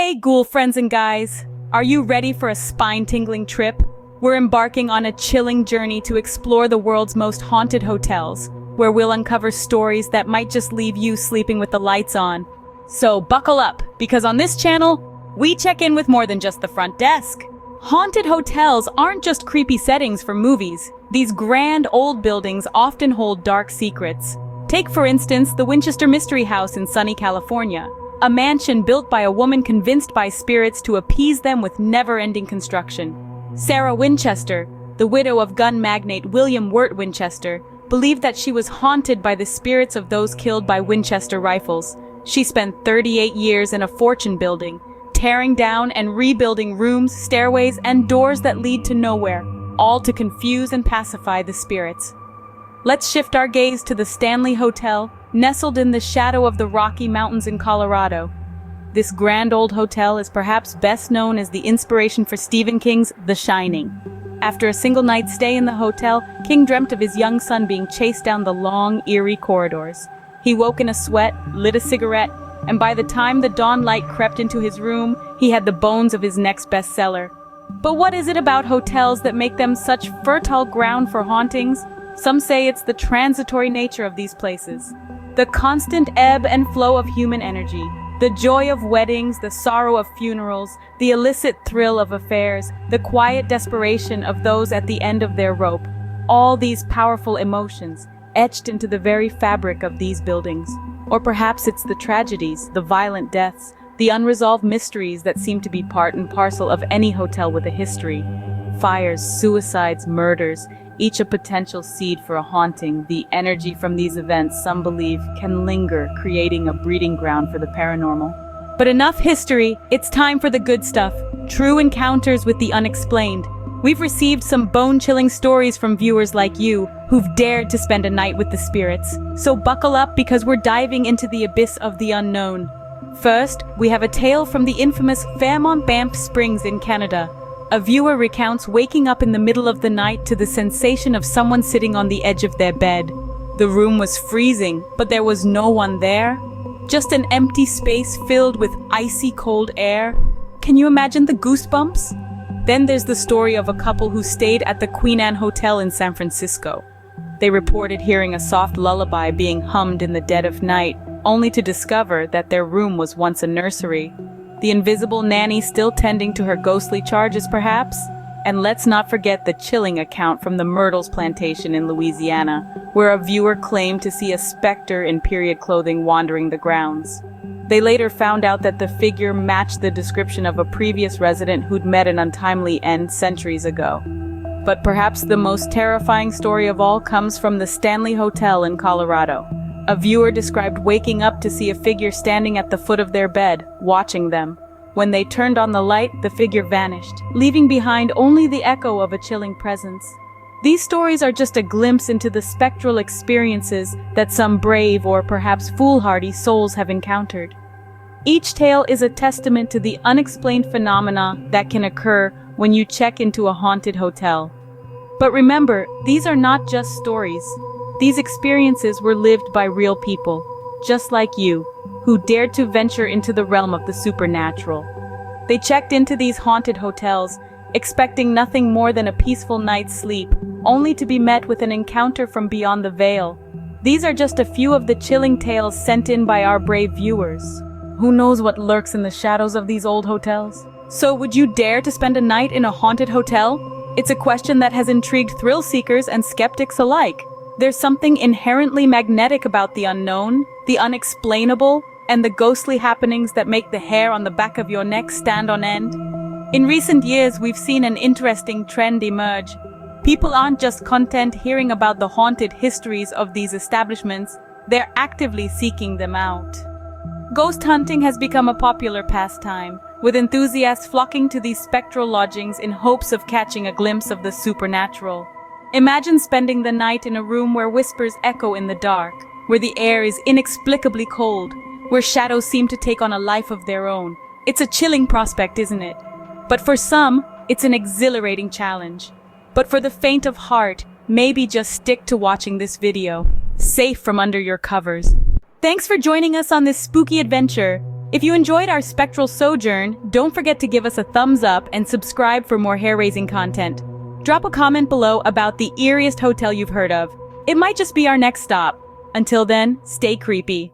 Hey, ghoul friends and guys! Are you ready for a spine-tingling trip? We're embarking on a chilling journey to explore the world's most haunted hotels, where we'll uncover stories that might just leave you sleeping with the lights on. So buckle up, because on this channel, we check in with more than just the front desk. Haunted hotels aren't just creepy settings for movies. These grand old buildings often hold dark secrets. Take, for instance, the Winchester Mystery House in sunny California. A mansion built by a woman convinced by spirits to appease them with never-ending construction. Sarah Winchester, the widow of gun magnate William Wirt Winchester, believed that she was haunted by the spirits of those killed by Winchester rifles. She spent 38 years in a fortune building, tearing down and rebuilding rooms, stairways, and doors that lead to nowhere, all to confuse and pacify the spirits. Let's shift our gaze to the Stanley Hotel, nestled in the shadow of the Rocky Mountains in Colorado. This grand old hotel is perhaps best known as the inspiration for Stephen King's The Shining. After a single night's stay in the hotel, King dreamt of his young son being chased down the long, eerie corridors. He woke in a sweat, lit a cigarette, and by the time the dawn light crept into his room, he had the bones of his next bestseller. But what is it about hotels that make them such fertile ground for hauntings? Some say it's the transitory nature of these places. The constant ebb and flow of human energy, the joy of weddings, the sorrow of funerals, the illicit thrill of affairs, the quiet desperation of those at the end of their rope. All these powerful emotions, etched into the very fabric of these buildings. Or perhaps it's the tragedies, the violent deaths, the unresolved mysteries that seem to be part and parcel of any hotel with a history. Fires, suicides, murders, each a potential seed for a haunting. The energy from these events, some believe, can linger, creating a breeding ground for the paranormal. But enough history, it's time for the good stuff. True encounters with the unexplained. We've received some bone-chilling stories from viewers like you, who've dared to spend a night with the spirits. So buckle up, because we're diving into the abyss of the unknown. First, we have a tale from the infamous Fairmont Banff Springs in Canada. A viewer recounts waking up in the middle of the night to the sensation of someone sitting on the edge of their bed. The room was freezing, but there was no one there. Just an empty space filled with icy cold air. Can you imagine the goosebumps? Then there's the story of a couple who stayed at the Queen Anne Hotel in San Francisco. They reported hearing a soft lullaby being hummed in the dead of night, only to discover that their room was once a nursery. The invisible nanny still tending to her ghostly charges, perhaps? And let's not forget the chilling account from the Myrtles plantation in Louisiana, where a viewer claimed to see a specter in period clothing wandering the grounds. They later found out that the figure matched the description of a previous resident who'd met an untimely end centuries ago. But perhaps the most terrifying story of all comes from the Stanley Hotel in Colorado. A viewer described waking up to see a figure standing at the foot of their bed, watching them. When they turned on the light, the figure vanished, leaving behind only the echo of a chilling presence. These stories are just a glimpse into the spectral experiences that some brave or perhaps foolhardy souls have encountered. Each tale is a testament to the unexplained phenomena that can occur when you check into a haunted hotel. But remember, these are not just stories. These experiences were lived by real people, just like you, who dared to venture into the realm of the supernatural. They checked into these haunted hotels, expecting nothing more than a peaceful night's sleep, only to be met with an encounter from beyond the veil. These are just a few of the chilling tales sent in by our brave viewers. Who knows what lurks in the shadows of these old hotels? So would you dare to spend a night in a haunted hotel? It's a question that has intrigued thrill seekers and skeptics alike. There's something inherently magnetic about the unknown, the unexplainable, and the ghostly happenings that make the hair on the back of your neck stand on end. In recent years, we've seen an interesting trend emerge. People aren't just content hearing about the haunted histories of these establishments, they're actively seeking them out. Ghost hunting has become a popular pastime, with enthusiasts flocking to these spectral lodgings in hopes of catching a glimpse of the supernatural. Imagine spending the night in a room where whispers echo in the dark, where the air is inexplicably cold, where shadows seem to take on a life of their own. It's a chilling prospect, isn't it? But for some, it's an exhilarating challenge. But for the faint of heart, maybe just stick to watching this video, safe from under your covers. Thanks for joining us on this spooky adventure. If you enjoyed our spectral sojourn, don't forget to give us a thumbs up and subscribe for more hair-raising content. Drop a comment below about the eeriest hotel you've heard of. It might just be our next stop. Until then, stay creepy.